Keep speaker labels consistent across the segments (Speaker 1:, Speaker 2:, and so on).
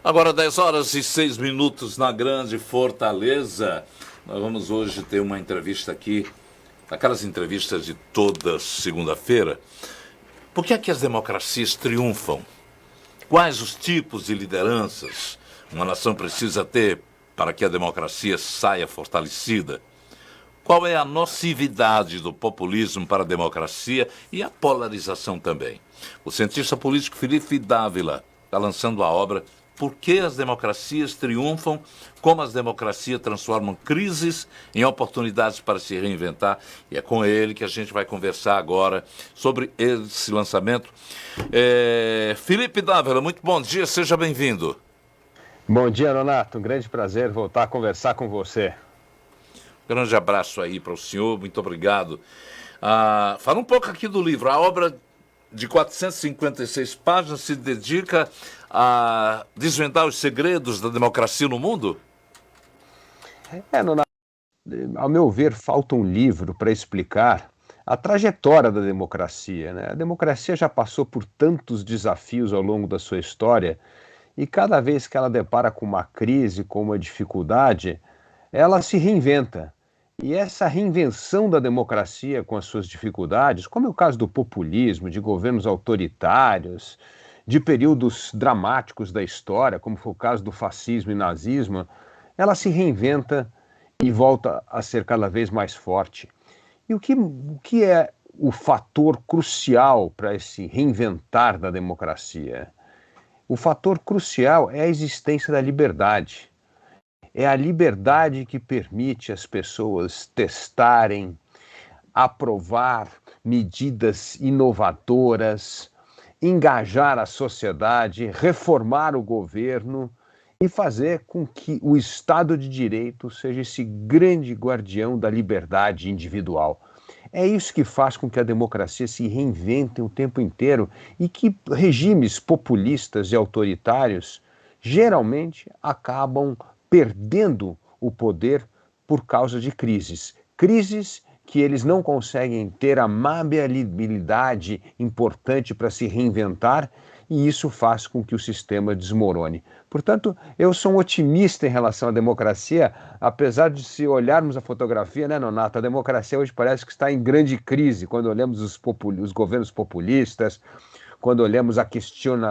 Speaker 1: Agora 10h06 na Grande Fortaleza. Nós vamos hoje ter uma entrevista aqui, aquelas entrevistas de toda segunda-feira. Por que é que as democracias triunfam? Quais os tipos de lideranças uma nação precisa ter para que a democracia saia fortalecida? Qual é a nocividade do populismo para a democracia e a polarização também? O cientista político Felipe Dávila está lançando a obra Por que as democracias triunfam, como as democracias transformam crises em oportunidades para se reinventar. E é com ele que a gente vai conversar agora sobre esse lançamento. Felipe Dávila, muito bom dia, seja bem-vindo.
Speaker 2: Bom dia, Nonato. Um grande prazer voltar a conversar com você.
Speaker 1: Grande abraço aí para o senhor, muito obrigado. Fala um pouco aqui do livro. A obra de 456 páginas se dedica a desvendar os segredos da democracia no mundo?
Speaker 2: Nonato, ao meu ver, falta um livro para explicar a trajetória da democracia, né? A democracia já passou por tantos desafios ao longo da sua história e cada vez que ela depara com uma crise, com uma dificuldade, ela se reinventa. E essa reinvenção da democracia com as suas dificuldades, como é o caso do populismo, de governos autoritários, de períodos dramáticos da história, como foi o caso do fascismo e nazismo, ela se reinventa e volta a ser cada vez mais forte. E o que é o fator crucial para esse reinventar da democracia? O fator crucial é a existência da liberdade. É a liberdade que permite às pessoas testarem, aprovar medidas inovadoras, engajar a sociedade, reformar o governo e fazer com que o Estado de Direito seja esse grande guardião da liberdade individual. É isso que faz com que a democracia se reinvente o tempo inteiro e que regimes populistas e autoritários geralmente acabam perdendo o poder por causa de crises. Crises que eles não conseguem ter a maleabilidade importante para se reinventar e isso faz com que o sistema desmorone. Portanto, eu sou um otimista em relação à democracia, apesar de se olharmos a fotografia, né, Nonato? A democracia hoje parece que está em grande crise, quando olhamos os governos populistas, quando olhamos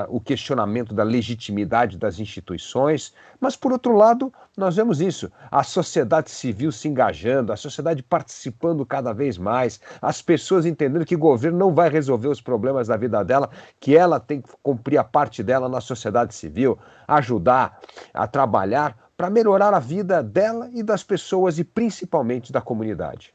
Speaker 2: o questionamento da legitimidade das instituições, mas, por outro lado, nós vemos isso, a sociedade civil se engajando, a sociedade participando cada vez mais, as pessoas entendendo que o governo não vai resolver os problemas da vida dela, que ela tem que cumprir a parte dela na sociedade civil, ajudar a trabalhar para melhorar a vida dela e das pessoas e principalmente da comunidade.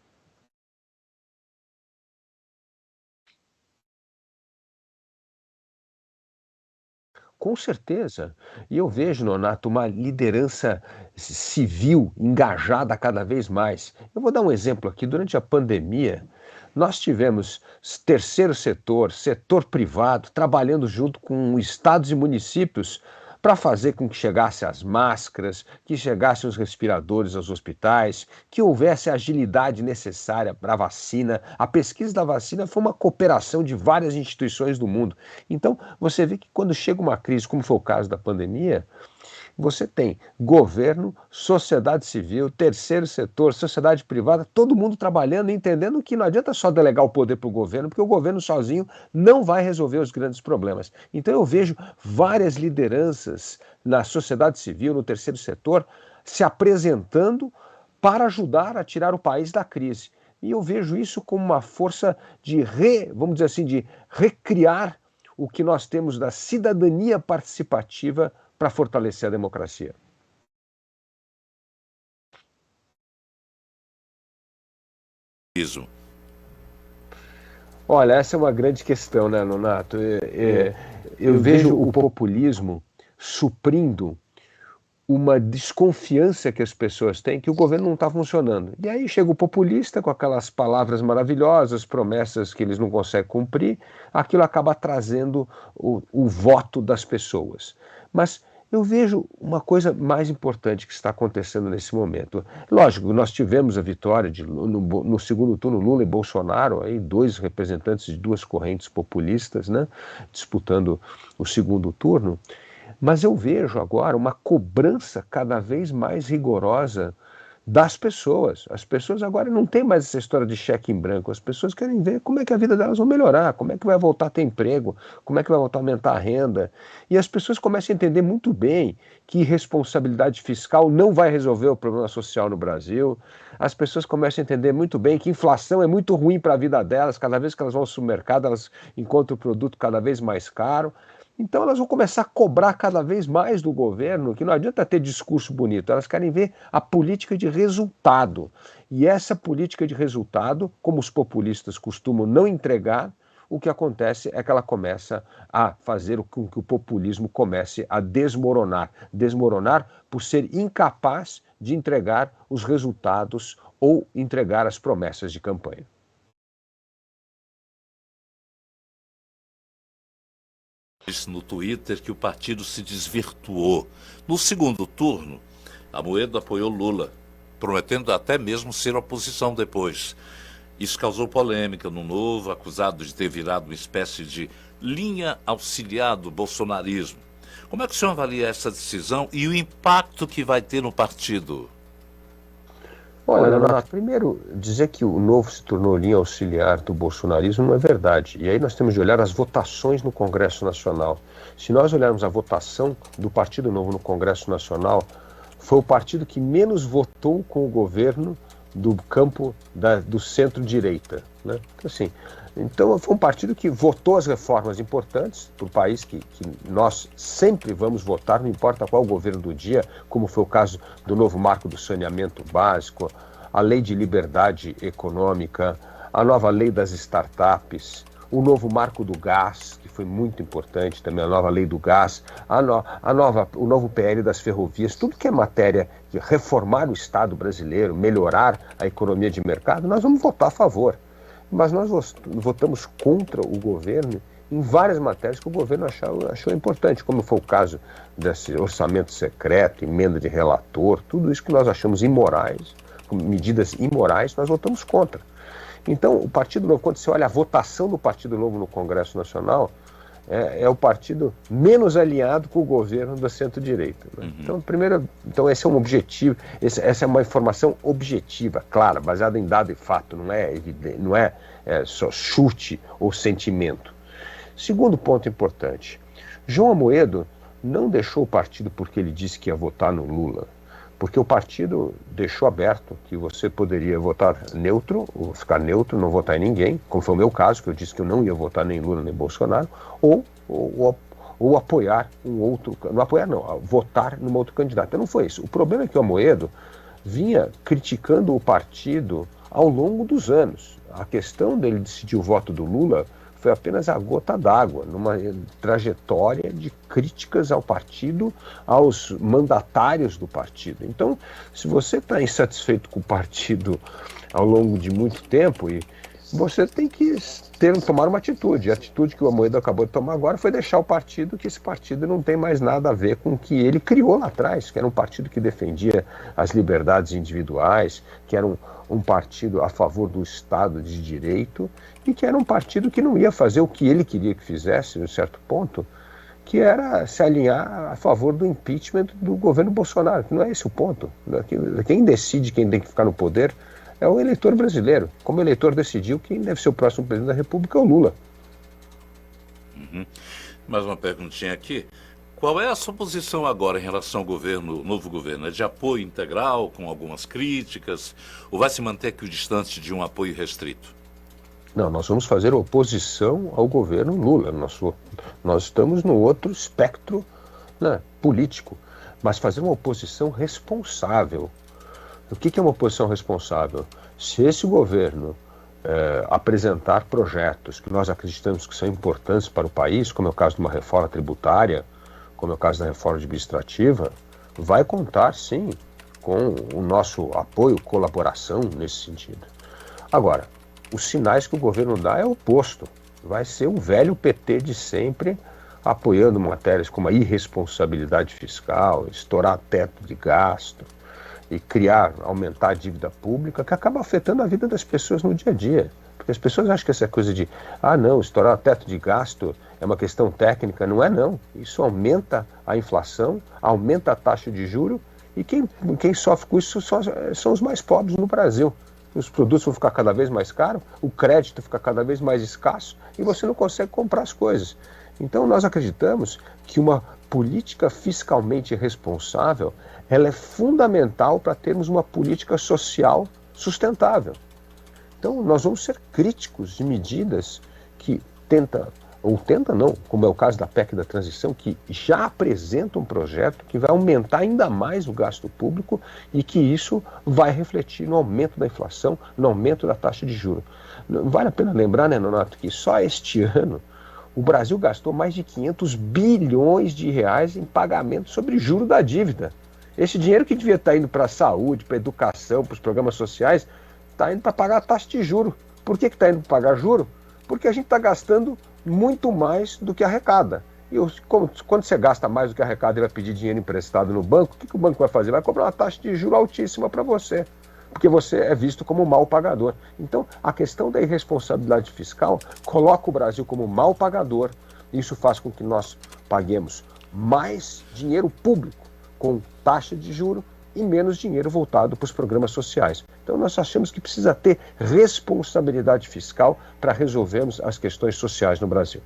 Speaker 2: Com certeza. E eu vejo, Nonato, uma liderança civil engajada cada vez mais. Eu vou dar um exemplo aqui. Durante a pandemia, nós tivemos terceiro setor, setor privado, trabalhando junto com estados e municípios para fazer com que chegassem as máscaras, que chegassem os respiradores aos hospitais, que houvesse a agilidade necessária para a vacina. A pesquisa da vacina foi uma cooperação de várias instituições do mundo. Então, você vê que quando chega uma crise, como foi o caso da pandemia, você tem governo, sociedade civil, terceiro setor, sociedade privada, todo mundo trabalhando e entendendo que não adianta só delegar o poder para o governo, porque o governo sozinho não vai resolver os grandes problemas. Então eu vejo várias lideranças na sociedade civil, no terceiro setor, se apresentando para ajudar a tirar o país da crise. E eu vejo isso como uma força de, vamos dizer assim, de recriar o que nós temos da cidadania participativa para fortalecer a democracia.
Speaker 1: Isso.
Speaker 2: Olha, essa é uma grande questão, né, Nonato? Eu vejo o populismo suprindo uma desconfiança que as pessoas têm que o governo não está funcionando. E aí chega o populista com aquelas palavras maravilhosas, promessas que eles não conseguem cumprir, aquilo acaba trazendo o voto das pessoas. Mas Eu vejo uma coisa mais importante que está acontecendo nesse momento. Lógico, nós tivemos a vitória no segundo turno, Lula e Bolsonaro, aí dois representantes de duas correntes populistas, né, disputando o segundo turno, mas eu vejo agora uma cobrança cada vez mais rigorosa das pessoas. As pessoas agora não têm mais essa história de cheque em branco. As pessoas querem ver como é que a vida delas vai melhorar, como é que vai voltar a ter emprego, como é que vai voltar a aumentar a renda. E as pessoas começam a entender muito bem que responsabilidade fiscal não vai resolver o problema social no Brasil. As pessoas começam a entender muito bem que inflação é muito ruim para a vida delas. Cada vez que elas vão ao supermercado, elas encontram o produto cada vez mais caro. Então elas vão começar a cobrar cada vez mais do governo, que não adianta ter discurso bonito, elas querem ver a política de resultado. E essa política de resultado, como os populistas costumam não entregar, o que acontece é que ela começa a fazer com que o populismo comece a desmoronar. Desmoronar por ser incapaz de entregar os resultados ou entregar as promessas de campanha.
Speaker 1: Disse no Twitter que o partido se desvirtuou. No segundo turno, Amoedo apoiou Lula, prometendo até mesmo ser oposição depois. Isso causou polêmica no Novo, acusado de ter virado uma espécie de linha auxiliar do bolsonarismo. Como é que o senhor avalia essa decisão e o impacto que vai ter no partido?
Speaker 2: Olha, Leonardo, primeiro, dizer que o Novo se tornou linha auxiliar do bolsonarismo não é verdade. E aí nós temos de olhar as votações no Congresso Nacional. Se nós olharmos a votação do Partido Novo no Congresso Nacional, foi o partido que menos votou com o governo do campo do centro-direita, né? Então foi um partido que votou as reformas importantes para o país, que nós sempre vamos votar, não importa qual o governo do dia, como foi o caso do novo marco do saneamento básico, a lei de liberdade econômica, a nova lei das startups, o novo marco do gás, que foi muito importante também, a nova lei do gás, o novo PL das ferrovias, tudo que é matéria de reformar o Estado brasileiro, melhorar a economia de mercado, nós vamos votar a favor. Mas nós votamos contra o governo em várias matérias que o governo achou importante, como foi o caso desse orçamento secreto, emenda de relator, tudo isso que nós achamos imorais, medidas imorais, nós votamos contra. Então, o Partido Novo, quando você olha a votação do Partido Novo no Congresso Nacional, é o partido menos alinhado com o governo da centro-direita, né? Então, esse é um objetivo, essa é uma informação objetiva, clara, baseada em dado e fato, não é evidente, não é só chute ou sentimento. Segundo ponto importante, João Amoedo não deixou o partido porque ele disse que ia votar no Lula, porque o partido deixou aberto que você poderia votar neutro, ou ficar neutro, não votar em ninguém, como foi o meu caso, que eu disse que eu não ia votar nem Lula nem Bolsonaro, ou apoiar um outro, não apoiar não, votar num outro candidato. Então não foi isso. O problema é que o Amoedo vinha criticando o partido ao longo dos anos. A questão dele decidir o voto do Lula foi apenas a gota d'água numa trajetória de críticas ao partido, aos mandatários do partido. Então, se você está insatisfeito com o partido ao longo de muito tempo, você tem que tomar uma atitude. A atitude que o Amoedo acabou de tomar agora foi deixar o partido, que esse partido não tem mais nada a ver com o que ele criou lá atrás, que era um partido que defendia as liberdades individuais, que era um partido a favor do Estado de Direito e que era um partido que não ia fazer o que ele queria que fizesse, em um certo ponto, que era se alinhar a favor do impeachment do governo Bolsonaro, que não é esse o ponto. Quem decide quem tem que ficar no poder é o eleitor brasileiro. Como o eleitor decidiu, quem deve ser o próximo presidente da República é o Lula.
Speaker 1: Mais uma perguntinha aqui. Qual é a sua posição agora em relação ao governo, novo governo? É de apoio integral, com algumas críticas, ou vai se manter equidistante de um apoio restrito?
Speaker 2: Não, nós vamos fazer oposição ao governo Lula. Nós estamos no outro espectro, né, político, mas fazer uma oposição responsável. O que é uma oposição responsável? Se esse governo apresentar projetos que nós acreditamos que são importantes para o país, como é o caso de uma reforma tributária, como é o caso da reforma administrativa, vai contar, sim, com o nosso apoio, colaboração nesse sentido. Agora, os sinais que o governo dá é o oposto. Vai ser o velho PT de sempre, apoiando matérias como a irresponsabilidade fiscal, estourar teto de gasto e aumentar a dívida pública, que acaba afetando a vida das pessoas no dia a dia. Porque as pessoas acham que essa coisa de, não, estourar teto de gasto é uma questão técnica. Não é, não. Isso aumenta a inflação, aumenta a taxa de juros, e quem sofre com isso são os mais pobres no Brasil. Os produtos vão ficar cada vez mais caros, o crédito fica cada vez mais escasso e você não consegue comprar as coisas. Então nós acreditamos que uma política fiscalmente responsável, ela é fundamental para termos uma política social sustentável. Então nós vamos ser críticos de medidas que como é o caso da PEC da transição, que já apresenta um projeto que vai aumentar ainda mais o gasto público e que isso vai refletir no aumento da inflação, no aumento da taxa de juros. Vale a pena lembrar, né, Nonato, que só este ano o Brasil gastou mais de 500 bilhões de reais em pagamento sobre juros da dívida. Esse dinheiro que devia estar indo para a saúde, para a educação, para os programas sociais, está indo para pagar a taxa de juros. Por que está indo para pagar juros? Porque a gente está gastando muito mais do que arrecada. E quando você gasta mais do que arrecada e vai pedir dinheiro emprestado no banco, o que o banco vai fazer? Vai cobrar uma taxa de juros altíssima para você, porque você é visto como mal pagador. Então, a questão da irresponsabilidade fiscal coloca o Brasil como mal pagador. Isso faz com que nós paguemos mais dinheiro público com taxa de juros e menos dinheiro voltado para os programas sociais. Então nós achamos que precisa ter responsabilidade fiscal para resolvermos as questões sociais no Brasil.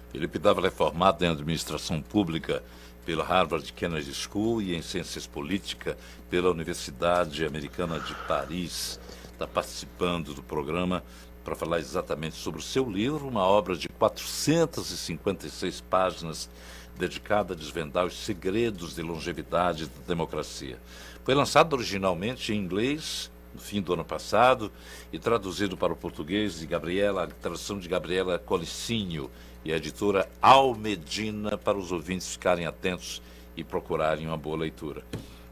Speaker 1: Felipe Dávila é formado em administração pública pela Harvard Kennedy School e em ciências políticas pela Universidade Americana de Paris. Está participando do programa para falar exatamente sobre o seu livro, uma obra de 456 páginas dedicada a desvendar os segredos de longevidade da democracia. Foi lançado originalmente em inglês no fim do ano passado e traduzido para o português de a tradução de Gabriela Colicinho e a editora Almedina, para os ouvintes ficarem atentos e procurarem uma boa leitura.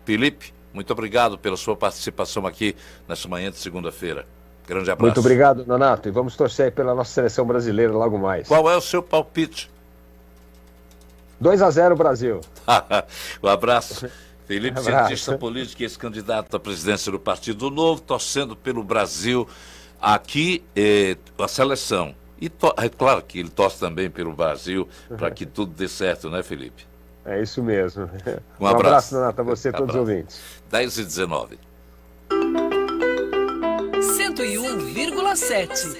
Speaker 1: Felipe, muito obrigado pela sua participação aqui nesta manhã de segunda-feira. Grande abraço.
Speaker 2: Muito obrigado, Nonato, e vamos torcer pela nossa seleção brasileira logo mais.
Speaker 1: Qual é o seu palpite?
Speaker 2: 2-0 Brasil.
Speaker 1: Um abraço. Felipe, cientista político e ex-candidato à presidência do Partido Novo, torcendo pelo Brasil aqui, a seleção. E é claro que ele torce também pelo Brasil, para que tudo dê certo, né, Felipe?
Speaker 2: É isso mesmo.
Speaker 1: Um abraço,
Speaker 2: Nonato, a você e todos os ouvintes.
Speaker 1: 10h19.
Speaker 3: 101,7